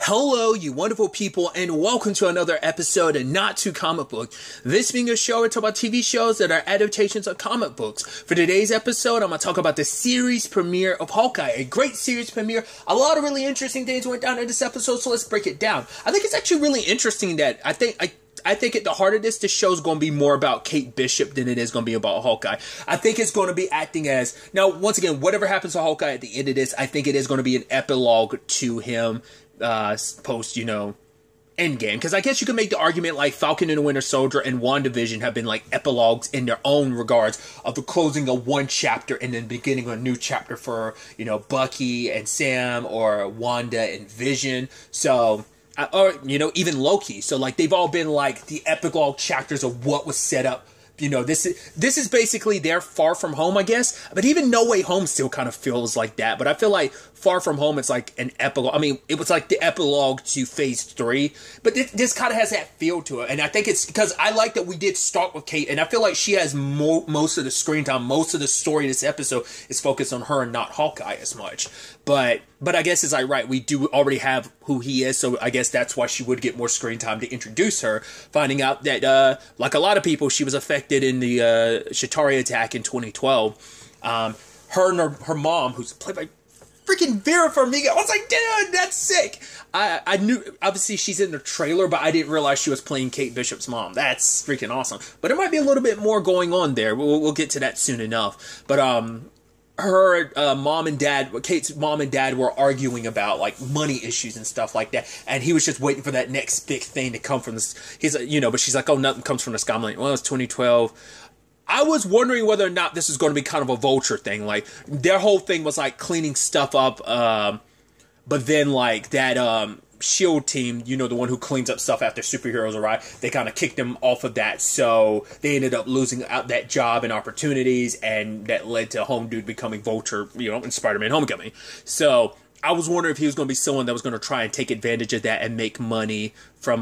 Hello, you wonderful people, and welcome to another episode of Not Too Comic Book. This being a show where I talk about TV shows that are adaptations of comic books. For today's episode, I'm going to talk about the series premiere of Hawkeye. A great series premiere. A lot of really interesting things went down in this episode, so let's break it down. I think it's actually really interesting that I think at the heart of this show's going to be more about Kate Bishop than it is going to be about Hawkeye. I think it's going to be acting as... Now, once again, whatever happens to Hawkeye at the end of this, I think it is going to be an epilogue to him post, Endgame. Because I guess you could make the argument like Falcon and the Winter Soldier and WandaVision have been like epilogues in their own regards of the closing of one chapter and then beginning a new chapter for, Bucky and Sam or Wanda and Vision. So... or, even Loki. So, like, they've all been, like, the epilogue chapters of what was set up. This is basically their Far From Home, I guess. But even No Way Home still kind of feels like that. But I feel like Far From Home, it's like an epilogue. I mean, it was like the epilogue to Phase 3. But this kind of has that feel to it. And I think it's because I like that we did start with Kate. And I feel like she has most of the screen time. Most of the story in this episode is focused on her and not Hawkeye as much. But I guess it's like, right, we do already have who he is, so I guess that's why she would get more screen time to introduce her, finding out that, like a lot of people, she was affected in the Chitauri attack in 2012. Her and her mom, who's played by freaking Vera Farmiga, I was like, dude, that's sick! I knew, obviously she's in the trailer, but I didn't realize she was playing Kate Bishop's mom. That's freaking awesome. But there might be a little bit more going on there. We'll get to that soon enough. But, her mom and dad, Kate's mom and dad were arguing about like money issues and stuff like that, and he was just waiting for that next big thing to come from this. He's like, but she's like, oh, nothing comes from the sky. I'm like, well, it's 2012. I was wondering whether or not this is going to be kind of a Vulture thing. Like their whole thing was like cleaning stuff up, but then like that SHIELD team, the one who cleans up stuff after superheroes arrive, they kind of kicked them off of that, so they ended up losing out that job and opportunities, and that led to Home Dude becoming Vulture, in Spider-Man Homecoming. So I was wondering if he was going to be someone that was going to try and take advantage of that and make money from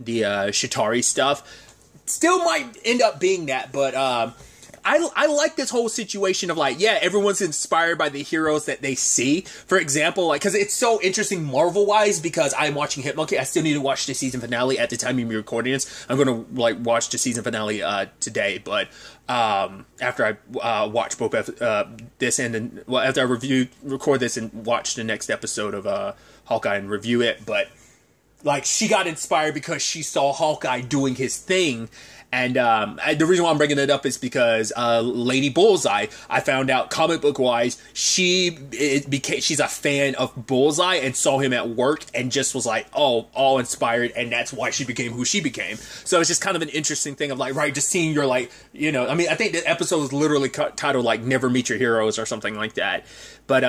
the Chitauri stuff. Still might end up being that, but I like this whole situation of like, yeah, everyone's inspired by the heroes that they see. For example, like, because it's so interesting Marvel-wise, because I'm watching Hitmonkey. I still need to watch the season finale at the time of me recording this. I'm going to, like, watch the season finale today, but after I watch both this and then, well, after I record this and watch the next episode of Hawkeye and review it, but, like, she got inspired because she saw Hawkeye doing his thing. And the reason why I'm bringing it up is because Lady Bullseye, I found out comic book wise, she's a fan of Bullseye and saw him at work and just was like, oh, all inspired, and that's why she became who she became. So it's just kind of an interesting thing of like, right, just seeing your like, I mean, I think the episode was literally titled like Never Meet Your Heroes or something like that. But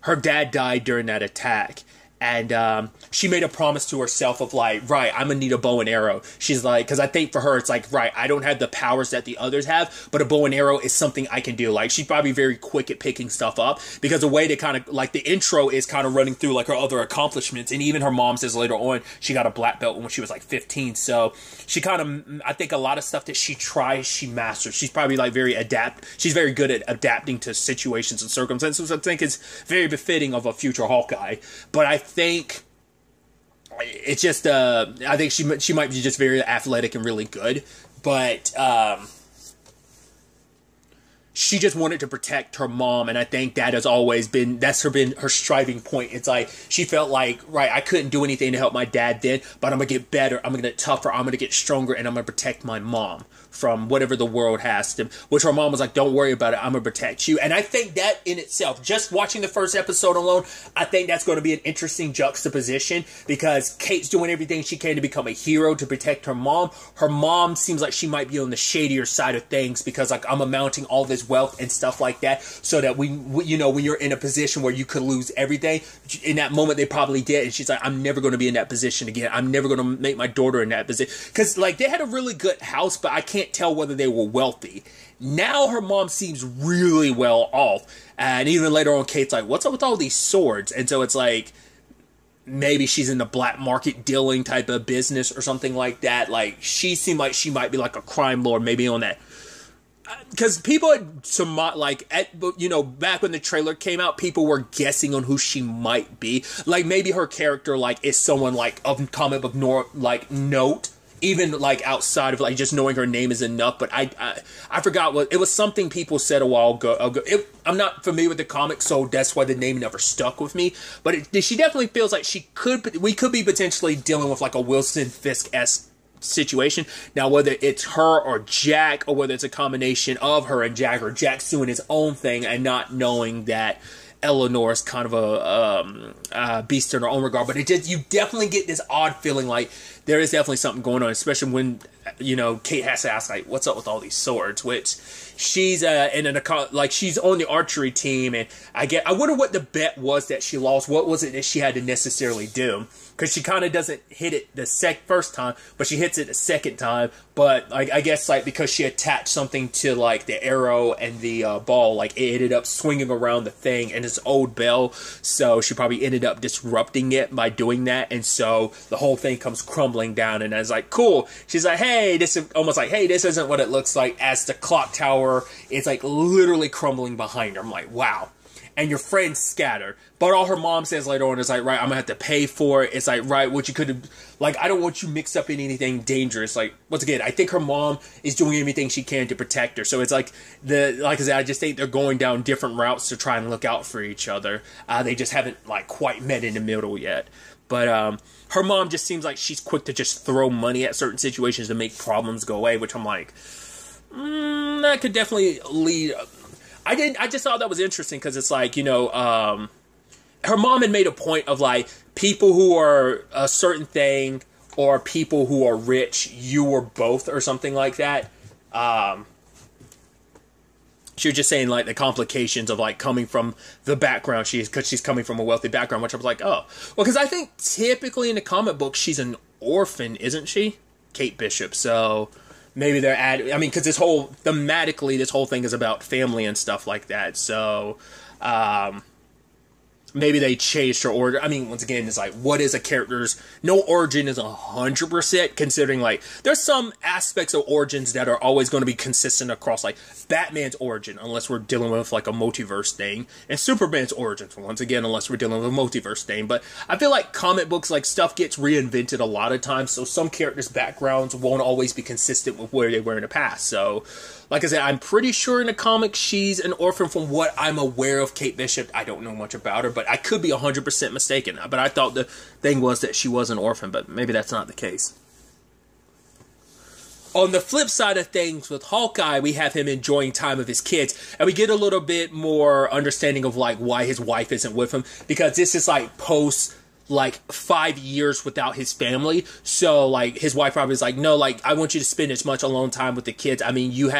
her dad died during that attack. And she made a promise to herself of like, right, I'm going to need a bow and arrow. She's like, because I think for her, it's like, right, I don't have the powers that the others have, but a bow and arrow is something I can do. Like, she's probably very quick at picking stuff up, because the way they kind of, like, the intro is kind of running through, like, her other accomplishments. And even her mom says later on, she got a black belt when she was, like, 15. So she kind of, I think a lot of stuff that she tries, she masters. She's probably, like, she's very good at adapting to situations and circumstances. I think is very befitting of a future Hawkeye. But I think it's just I think she might be just very athletic and really good, but she just wanted to protect her mom, and I think that has always been her striving point. It's like she felt like, right, I couldn't do anything to help my dad then, but I'm gonna get better, I'm gonna get tougher, I'm gonna get stronger, and I'm gonna protect my mom from whatever the world has to, which her mom was like, don't worry about it, I'm gonna protect you. And I think that in itself, just watching the first episode alone, I think that's going to be an interesting juxtaposition, because Kate's doing everything she can to become a hero to protect her mom. Her mom seems like she might be on the shadier side of things, because like, I'm amounting all this wealth and stuff like that, so that when you're in a position where you could lose everything, in that moment they probably did, and she's like, I'm never going to be in that position again, I'm never going to make my daughter in that position, because like, they had a really good house, but I can't tell whether they were wealthy. Now her mom seems really well off, and even later on Kate's like, what's up with all these swords? And so it's like, maybe she's in the black market dealing type of business or something like that. Like, she seemed like she might be like a crime lord, maybe on that because people like back when the trailer came out, people were guessing on who she might be. Like maybe her character like is someone like of comic book note, even like outside of like just knowing her name is enough. But I forgot what it was. Something people said a while ago. I'm not familiar with the comics, so that's why the name never stuck with me. But she definitely feels like we could be potentially dealing with like a Wilson Fisk-esque situation. Now, whether it's her or Jack, or whether it's a combination of her and Jack, or Jack's doing his own thing and not knowing that Eleanor is kind of a beast in her own regard. But you definitely get this odd feeling like there is definitely something going on, especially when Kate has to ask like, what's up with all these swords, which she's she's on the archery team, and I wonder what the bet was that she lost. What was it that she had to necessarily do? Because she kind of doesn't hit it the first time, but she hits it the second time. But I guess like because she attached something to like the arrow and the ball, like it ended up swinging around the thing and it's old bell. So she probably ended up disrupting it by doing that, and so the whole thing comes crumbling down. And I was like, cool. She's like, hey, this is almost like, hey, this isn't what it looks like. As the clock tower is like literally crumbling behind her. I'm like, wow. And your friends scatter. But all her mom says later on is like, right, I'm gonna have to pay for it. It's like, right, what you could have, like, I don't want you mixed up in anything dangerous. Like, once again, I think her mom is doing everything she can to protect her. So it's like, like I said, I just think they're going down different routes to try and look out for each other. They just haven't, like, quite met in the middle yet. But her mom just seems like she's quick to just throw money at certain situations to make problems go away, which I'm like, that could definitely lead. I just thought that was interesting because it's like, her mom had made a point of like, people who are a certain thing or people who are rich, you or both or something like that. She was just saying like the complications of like coming from the background because she's coming from a wealthy background, which I was like, oh. Well, because I think typically in the comic book, she's an orphan, isn't she? Kate Bishop, so... Maybe they're because thematically, this whole thing is about family and stuff like that. So, maybe they changed her order. I mean, once again, it's like, what is a character's... No origin is 100%, considering, like, there's some aspects of origins that are always going to be consistent across, like, Batman's origin, unless we're dealing with, like, a multiverse thing, and Superman's origin, once again, unless we're dealing with a multiverse thing. But I feel like comic books, like, stuff gets reinvented a lot of times, so some characters' backgrounds won't always be consistent with where they were in the past. So... Like I said, I'm pretty sure in the comics she's an orphan from what I'm aware of Kate Bishop. I don't know much about her, but I could be 100% mistaken. But I thought the thing was that she was an orphan, but maybe that's not the case. On the flip side of things, with Hawkeye, we have him enjoying time with his kids, and we get a little bit more understanding of like why his wife isn't with him, because this is like post... like 5 years without his family. So like his wife probably is like, no, like I want you to spend as much alone time with the kids. I mean, you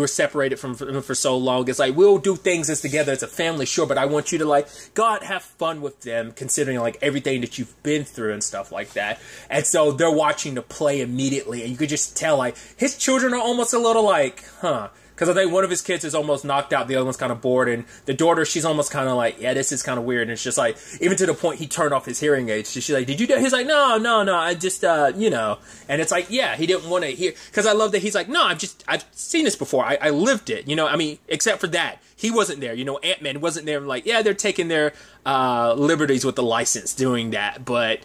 were separated from them for so long. It's like, we'll do things as together as a family, sure, but I want you to like go out and have fun with them, considering like everything that you've been through and stuff like that. And so they're watching the play immediately, and you could just tell like his children are almost a little like, huh. Because I think one of his kids is almost knocked out, the other one's kind of bored, and the daughter, she's almost kind of like, yeah, this is kind of weird, and it's just like, even to the point he turned off his hearing aids. She's like, did you do? He's like, no, I just, and it's like, yeah, he didn't want to hear, because I love that he's like, no, I've seen this before, I lived it, I mean, except for that, he wasn't there, Ant-Man wasn't there, like, yeah, they're taking their liberties with the license doing that, but...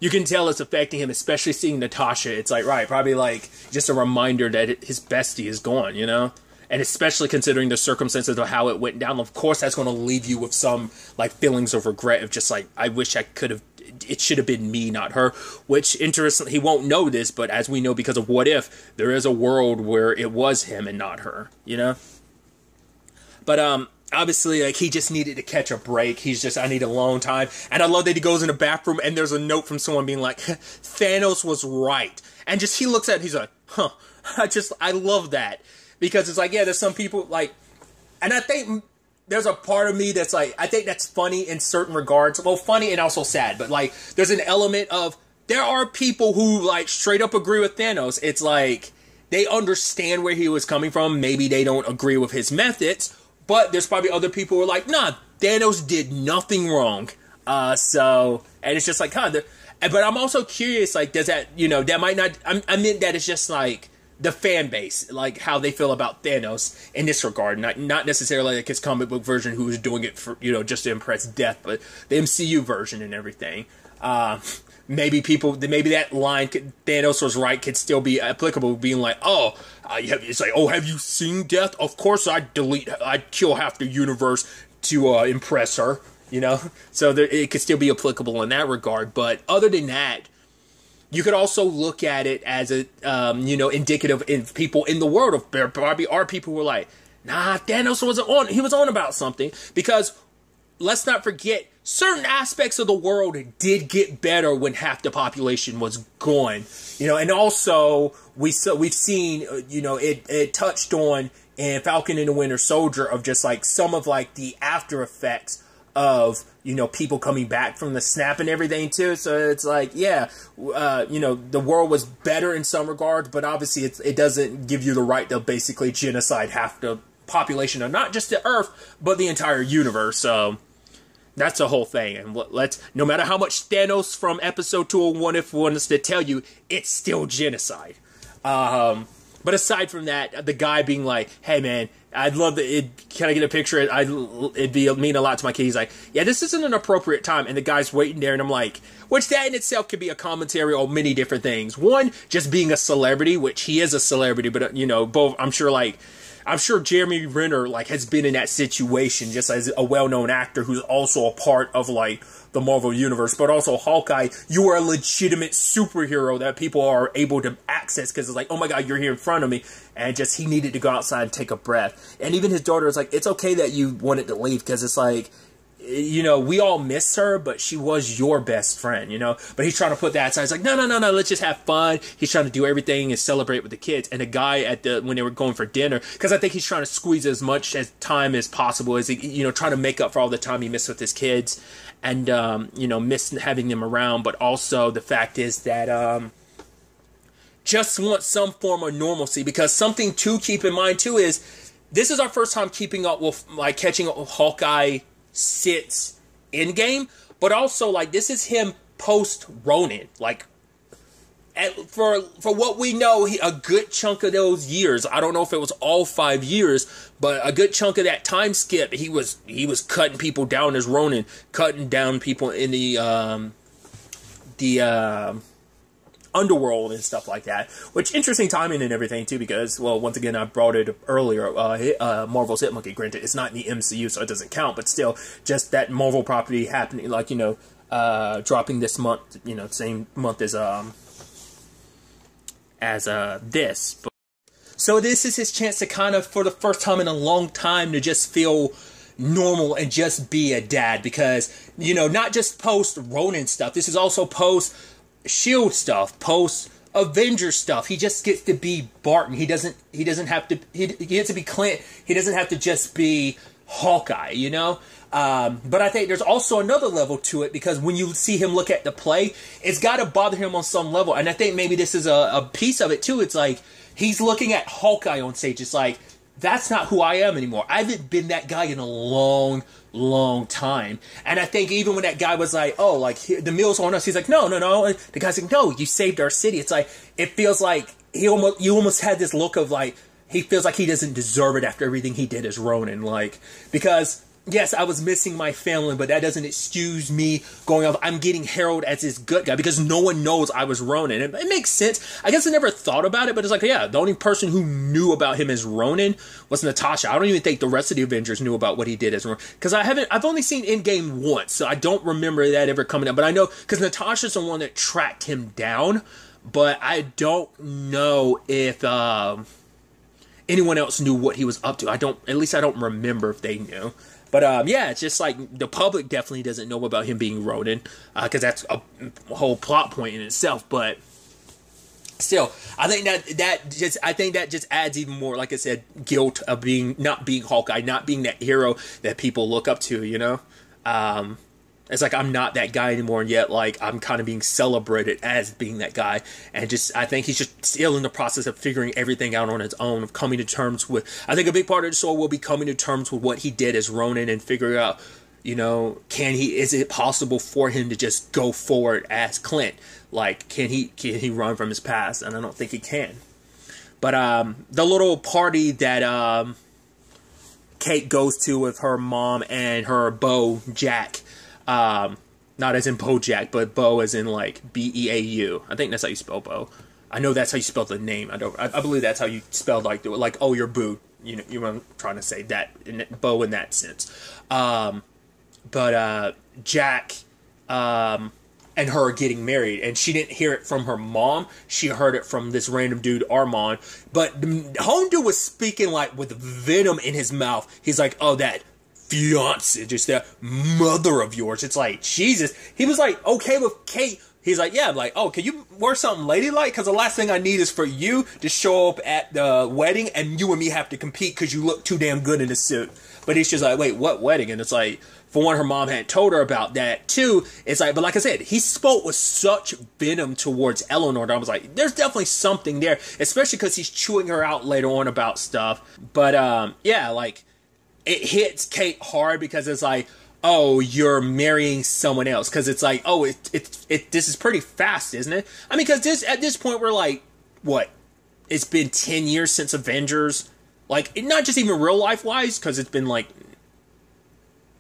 You can tell it's affecting him, especially seeing Natasha. It's like, right, probably like just a reminder that his bestie is gone, And especially considering the circumstances of how it went down. Of course, that's going to leave you with some like feelings of regret of just like, I wish I could have, it should have been me, not her. Which, interestingly, he won't know this, but as we know because of What If, there is a world where it was him and not her, But, obviously, like, he just needed to catch a break. He's just, I need alone time. And I love that he goes in the bathroom and there's a note from someone being like, Thanos was right. And just, he looks at it, he's like, huh. I love that. Because it's like, yeah, there's some people, like, and I think there's a part of me that's like, I think that's funny in certain regards. Well, funny and also sad. But, like, there's an element of, there are people who, like, straight up agree with Thanos. It's like, they understand where he was coming from. Maybe they don't agree with his methods. But there's probably other people who are like, nah, Thanos did nothing wrong. And it's just like, but I'm also curious, like, does that, that might not, I meant that it's just like, the fan base, like how they feel about Thanos in this regard. Not necessarily like his comic book version, who was doing it for, you know, just to impress Death, but the MCU version and everything. Maybe that line, Thanos was right, could still be applicable, being like, oh, it's like, oh, have you seen Death? Of course I'd kill half the universe to impress her, you know? So it could still be applicable in that regard. But other than that, you could also look at it as a, you know, indicative in people in the world of, there probably are people who are like, nah, Thanos he was on about something, because let's not forget, certain aspects of the world did get better when half the population was gone, you know, and also we've seen, you know, it touched on in Falcon and the Winter Soldier of just like some of like the after effects of, you know, people coming back from the snap and everything too. So it's like, yeah, you know, the world was better in some regards, but obviously it doesn't give you the right to basically genocide half the population of not just the Earth, but the entire universe. So that's the whole thing. And no matter how much Thanos from episode 2 of What If wants to tell you, it's still genocide. But aside from that, the guy being like, hey man, I'd love to, can I get a picture? It'd mean a lot to my kid. He's like, yeah, this isn't an appropriate time. And the guy's waiting there, and I'm like, which that in itself could be a commentary on many different things. One, just being a celebrity, which he is a celebrity, but you know, both, I'm sure Jeremy Renner like has been in that situation just as a well-known actor who's also a part of like the Marvel Universe, but also Hawkeye. You are a legitimate superhero that people are able to access because it's like, oh my god, you're here in front of me. And just he needed to go outside and take a breath. And even his daughter is like, it's okay that you wanted to leave, because it's like, you know, we all miss her, but she was your best friend, you know? But he's trying to put that aside. He's like, no, let's just have fun. He's trying to do everything and celebrate with the kids. And the guy when they were going for dinner, because I think he's trying to squeeze as much as time as possible, as he, you know, trying to make up for all the time he missed with his kids and, you know, miss having them around. But also the fact is that, just want some form of normalcy, because something to keep in mind too is this is our first time keeping up with, like, catching up with Hawkeye sits in game, but also like this is him post Ronin. Like, for what we know, a good chunk of those years, I don't know if it was all 5 years, but a good chunk of that time skip, he was cutting people down as Ronin, cutting down people in the underworld and stuff like that, which interesting timing and everything too, because, well, once again, I brought it earlier, Marvel's Hitmonkey, granted it's not in the MCU, so it doesn't count, but still, just that Marvel property happening, like, you know, dropping this month, you know, same month as this. So this is his chance to kind of, for the first time in a long time, to just feel normal and just be a dad, because, you know, not just post Ronin stuff, this is also post Shield stuff, post Avengers stuff. He just gets to be Barton. He doesn't have to, he gets to be Clint. He doesn't have to just be Hawkeye, you know? But I think there's also another level to it, because when you see him look at the play, it's got to bother him on some level. And I think maybe this is a piece of it too. It's like, he's looking at Hawkeye on stage. It's like, that's not who I am anymore. I haven't been that guy in a long time. And I think even when that guy was like, oh, like, the meal's on us, he's like, no. The guy's like, no, you saved our city. It's like, it feels like you almost had this look of like, he feels like he doesn't deserve it after everything he did as Ronin. Like, because yes, I was missing my family, but that doesn't excuse me going off. I'm getting heralded as this good guy because no one knows I was Ronin. It makes sense. I guess I never thought about it, but it's like, yeah, the only person who knew about him as Ronin was Natasha. I don't even think the rest of the Avengers knew about what he did as Ronin, because I've only seen Endgame once, so I don't remember that ever coming up. But I know, because Natasha's the one that tracked him down, but I don't know if anyone else knew what he was up to. At least I don't remember if they knew. But, yeah, it's just like the public definitely doesn't know about him being Ronin, because that's a whole plot point in itself. But still, I think that just adds even more, like I said, guilt of not being Hawkeye, not being that hero that people look up to, you know? It's like, I'm not that guy anymore, and yet, like, I'm kind of being celebrated as being that guy. And just, I think he's just still in the process of figuring everything out on his own, of coming to terms with, I think a big part of the show will be coming to terms with what he did as Ronin and figuring out, you know, is it possible for him to just go forward as Clint? Like, can he run from his past? And I don't think he can. But the little party that Kate goes to with her mom and her beau Jack, not as in BoJack, but beau as in like Beau. I think that's how you spell beau. I know that's how you spell the name. I believe that's how you spell like oh, you're boo. You know, you know what I'm trying to say, that beau in that sense. But Jack and her are getting married, and she didn't hear it from her mom. She heard it from this random dude, Armand. But the home dude was speaking like with venom in his mouth. He's like, oh, that fiance, just that mother of yours. It's like, Jesus. He was like, okay with Kate. He's like, yeah, I'm like, oh, can you wear something ladylike? Because the last thing I need is for you to show up at the wedding and you and me have to compete because you look too damn good in a suit. But he's just like, wait, what wedding? And it's like, for one, her mom hadn't told her about that. Two, it's like, but like I said, he spoke with such venom towards Eleanor that I was like, there's definitely something there, especially because he's chewing her out later on about stuff. But yeah, like, it hits Kate hard because it's like, oh, you're marrying someone else. Because it's like, oh, this is pretty fast, isn't it? I mean, because at this point, we're like, what? It's been 10 years since Avengers. Like, not just even real life wise, because it's been like,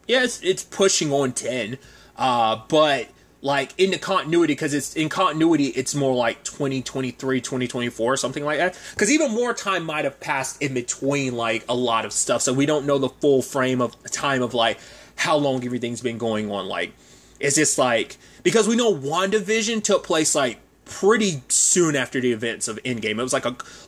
yeah, it's pushing on 10. But like in the continuity, because it's in continuity, it's more like 2023, 2024, something like that. Because even more time might have passed in between like a lot of stuff. So we don't know the full frame of time of like how long everything's been going on. Like, it's just like, because we know WandaVision took place like pretty soon after the events of Endgame. It was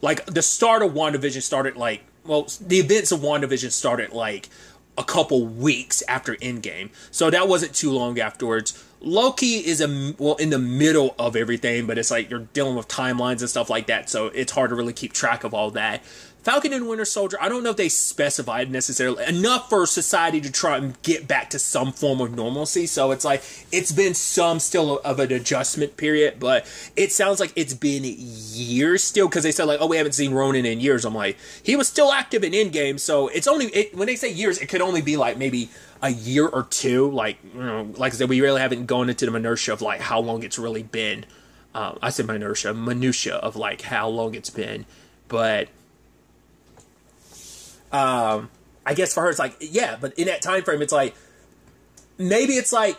like the start of WandaVision started like, well, the events of WandaVision started like a couple weeks after Endgame. So that wasn't too long afterwards. Loki is in the middle of everything, but it's like you're dealing with timelines and stuff like that, so it's hard to really keep track of all that. Falcon and Winter Soldier, I don't know if they specified necessarily enough for society to try and get back to some form of normalcy. So it's like, it's been some still of an adjustment period, but it sounds like it's been years still, because they said like, oh, we haven't seen Ronan in years. I'm like, he was still active in Endgame, so it's only, when they say years, it could only be like maybe a year or two. Like, you know, like I said, we really haven't gone into the minutia of like how long it's really been. I said minutia of like how long it's been, but I guess for her, it's like, yeah, but in that time frame, it's like, maybe it's like,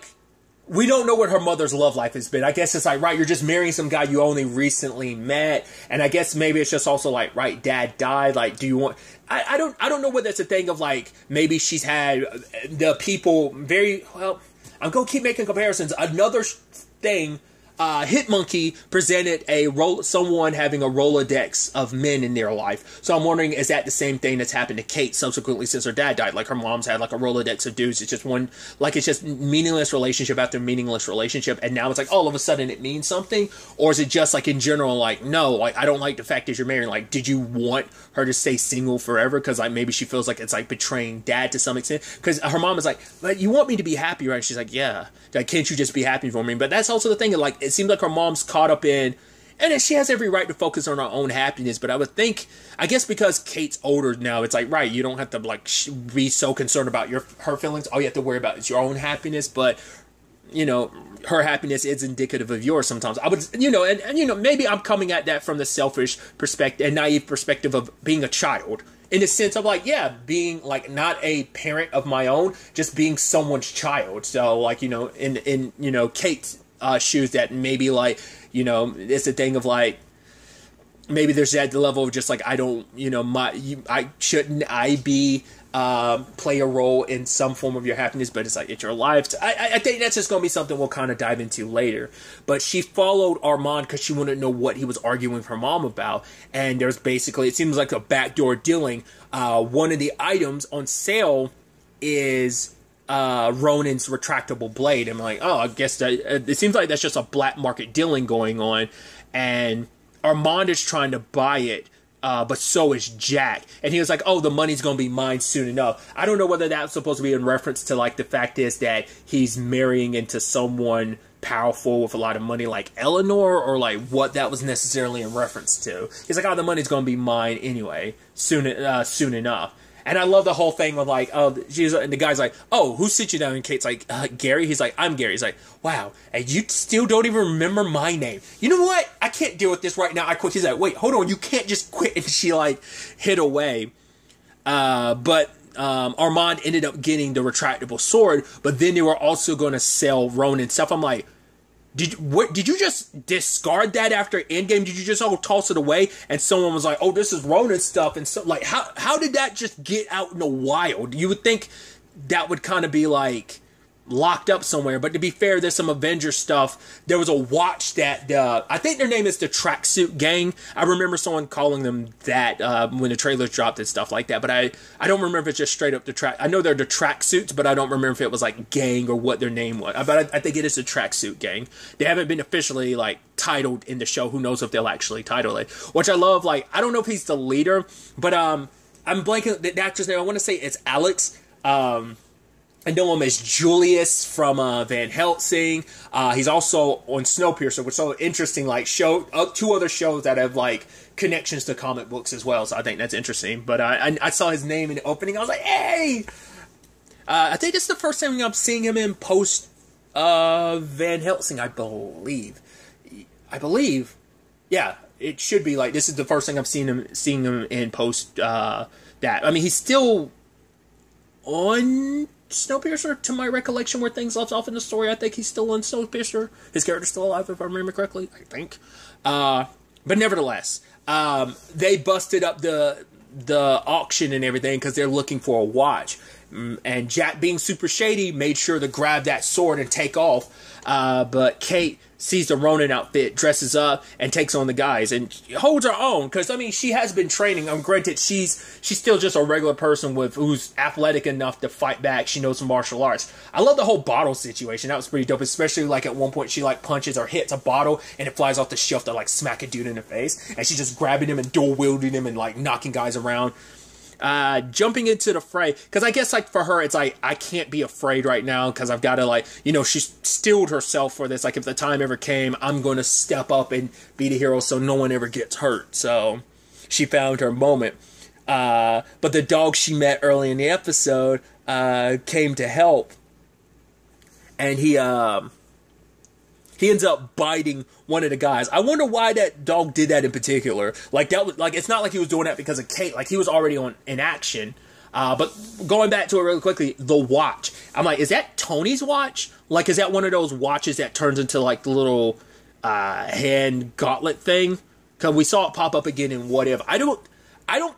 we don't know what her mother's love life has been. I guess it's like, right, you're just marrying some guy you only recently met. And I guess maybe it's just also like, right, dad died. Like, do you want, I don't know whether it's a thing of like, maybe she's had the people very, well, I'm going to keep making comparisons. Another thing, Hitmonkey presented someone having a Rolodex of men in their life. So I'm wondering, is that the same thing that's happened to Kate subsequently since her dad died? Like, her mom's had like a Rolodex of dudes. It's just one, like, it's just meaningless relationship after meaningless relationship, and now it's like all of a sudden it means something? Or is it just like in general, like, no, like, I don't like the fact that you're married. Like, did you want her to stay single forever? Because like maybe she feels like it's like betraying dad to some extent. Because her mom is like, but you want me to be happy, right? She's like, yeah. Like, can't you just be happy for me? But that's also the thing, like, it seems like her mom's caught up in, and she has every right to focus on her own happiness, but I would think, I guess because Kate's older now, it's like, right, you don't have to, like, be so concerned about her feelings. All you have to worry about is your own happiness, but, you know, her happiness is indicative of yours sometimes. I would, you know, and you know, maybe I'm coming at that from the selfish perspective and naive perspective of being a child. In the sense of like, yeah, being like not a parent of my own, just being someone's child. So like, you know, in you know, Kate's shoes, that maybe like, you know, it's a thing of like, maybe there's that level of just like, I don't, you know, shouldn't I be play a role in some form of your happiness, but it's like, it's your life. I think that's just going to be something we'll kind of dive into later. But she followed Armand because she wanted to know what he was arguing with her mom about. And there's basically, it seems like a backdoor dealing. One of the items on sale is Ronan's retractable blade. I'm like, oh, I guess that it seems like that's just a black market dealing going on. And Armand is trying to buy it. But so is Jack. And he was like, oh, the money's going to be mine soon enough. I don't know whether that's supposed to be in reference to, like, the fact is that he's marrying into someone powerful with a lot of money like Eleanor, or, like, what that was necessarily in reference to. He's like, oh, the money's going to be mine anyway, soon enough. And I love the whole thing with like, oh, and the guy's like, oh, who sent you down? And Kate's like, Gary. He's like, I'm Gary. He's like, wow, and you still don't even remember my name. You know what? I can't deal with this right now. I quit. He's like, wait, hold on, you can't just quit. And she like hid away. But Armand ended up getting the retractable sword. But then they were also going to sell Ronin stuff. I'm like, did you just discard that after Endgame? Did you just all toss it away? And someone was like, oh, this is Ronin stuff. And so, like, how did that just get out in the wild? You would think that would kind of be like locked up somewhere. But to be fair, there's some Avengers stuff. There was a watch that I think their name is the Tracksuit Gang. I remember someone calling them that when the trailers dropped and stuff like that. But I don't remember if it's just straight up the track. I know they're the Tracksuits, but I don't remember if it was like gang or what their name was. But I think it is the Tracksuit Gang. They haven't been officially like titled in the show. Who knows if they'll actually title it? Which I love. Like, I don't know if he's the leader, but I'm blanking the actor's name. I want to say it's Alex. I know him as Julius from Van Helsing. He's also on Snowpiercer, which is so interesting. Like, two other shows that have like connections to comic books as well. So I think that's interesting. But I saw his name in the opening. I was like, hey! I think it's the first time I'm seeing him in post Van Helsing, I believe. Yeah, it should be like this is the first thing I'm seeing him in post that. I mean, he's still on Snowpiercer, to my recollection, where things left off in the story. I think he's still on Snowpiercer. His character's still alive, if I remember correctly. I think. But nevertheless, they busted up the auction and everything because they're looking for a watch. And Jack, being super shady, made sure to grab that sword and take off. But Kate sees the Ronin outfit, dresses up, and takes on the guys, and holds her own. Because, I mean, she has been training. Granted, she's still just a regular person who's athletic enough to fight back. She knows some martial arts. I love the whole bottle situation. That was pretty dope, especially, like, at one point she, like, punches or hits a bottle, and it flies off the shelf to, like, smack a dude in the face. And she's just grabbing him and dual-wielding him and, like, knocking guys around. Jumping into the fray, because I guess, like, for her, it's like, I can't be afraid right now, because I've got to, like, you know, she's steeled herself for this. Like, if the time ever came, I'm going to step up and be the hero so no one ever gets hurt. So she found her moment. But the dog she met early in the episode came to help, and he ends up biting one of the guys. I wonder why that dog did that in particular. Like, that was, like, it's not like he was doing that because of Kate. Like, he was already in action. But going back to it really quickly, the watch. I'm like, is that Tony's watch? Like, is that one of those watches that turns into, like, the little hand gauntlet thing? Because we saw it pop up again in What If. I don't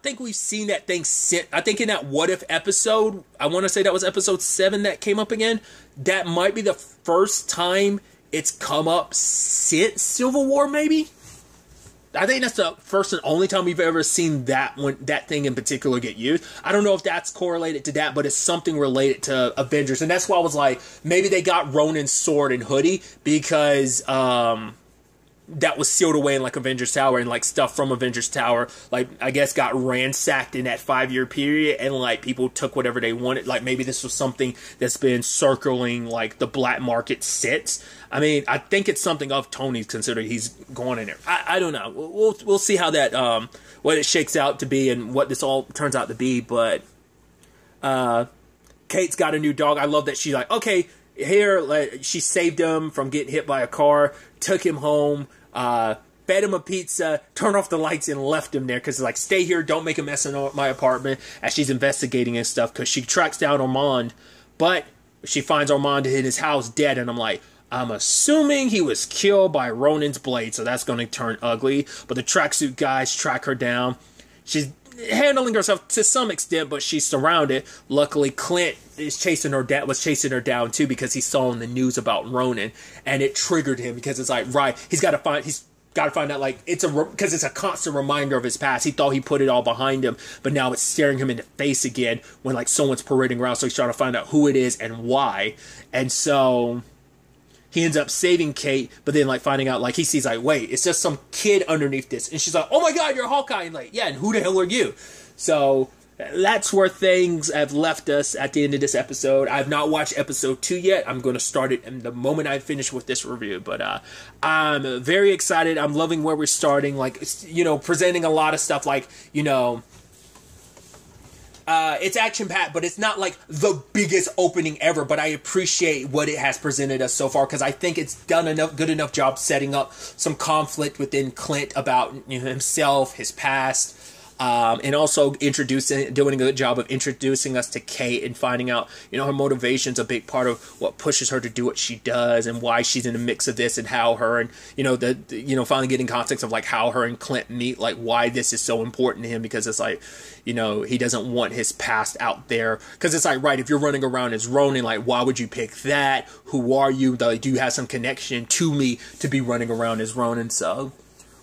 think we've seen that thing since. I think in that What If episode, I want to say that was episode 7 that came up again. That might be the first time it's come up since Civil War, maybe? I think that's the first and only time we've ever seen that thing in particular get used. I don't know if that's correlated to that, but it's something related to Avengers. And that's why I was like, maybe they got Ronin's sword and hoodie because that was sealed away in, like, Avengers Tower, and, like, stuff from Avengers Tower, like, I guess got ransacked in that 5-year period, and, like, people took whatever they wanted. Like, maybe this was something that's been circling, like, the black market since. I mean, I think it's something of Tony's, considering he's going in there. I don't know. We'll see how that, what it shakes out to be and what this all turns out to be, but, Kate's got a new dog. I love that she's like, okay, here, like, she saved him from getting hit by a car, took him home, fed him a pizza, turned off the lights, and left him there. Because, like, stay here, don't make a mess in my apartment, as she's investigating and stuff. Because she tracks down Armand, but she finds Armand in his house dead. And I'm like, I'm assuming he was killed by Ronin's blade, so that's going to turn ugly. But the tracksuit guys track her down. She's handling herself to some extent, but she's surrounded. Luckily, Clint was chasing her down too, because he saw in the news about Ronin, and it triggered him because it's like, right, he's got to find out, like, because it's a constant reminder of his past. He thought he put it all behind him, but now it's staring him in the face again when, like, someone's parading around. So he's trying to find out who it is and why, and so he ends up saving Kate, but then, like, finding out, like, he sees, like, wait, it's just some kid underneath this. And she's like, oh my god, you're Hawkeye. And, like, yeah, and who the hell are you? So that's where things have left us at the end of this episode. I've not watched episode 2 yet. I'm going to start it in the moment I finish with this review. But I'm very excited. I'm loving where we're starting. Like, you know, presenting a lot of stuff like, you know, it's action-packed, but it's not like the biggest opening ever, but I appreciate what it has presented us so far, because I think it's done good enough job setting up some conflict within Clint about himself, his past, and also doing a good job of introducing us to Kate and finding out, her motivation's a big part of what pushes her to do what she does and why she's in the mix of this, and how her and, finally getting context of like how her and Clint meet, like why this is so important to him, because it's like, he doesn't want his past out there, because it's like, right, if you're running around as Ronin, like, why would you pick that? Who are you? Do you have some connection to me to be running around as Ronin? So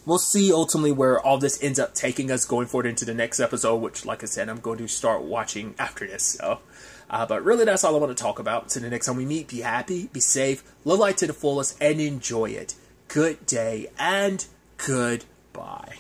we'll see ultimately where all this ends up taking us going forward into the next episode, which, like I said, I'm going to start watching after this. So, but really, that's all I want to talk about. So the next time we meet, be happy, be safe, live life to the fullest, and enjoy it. Good day and goodbye.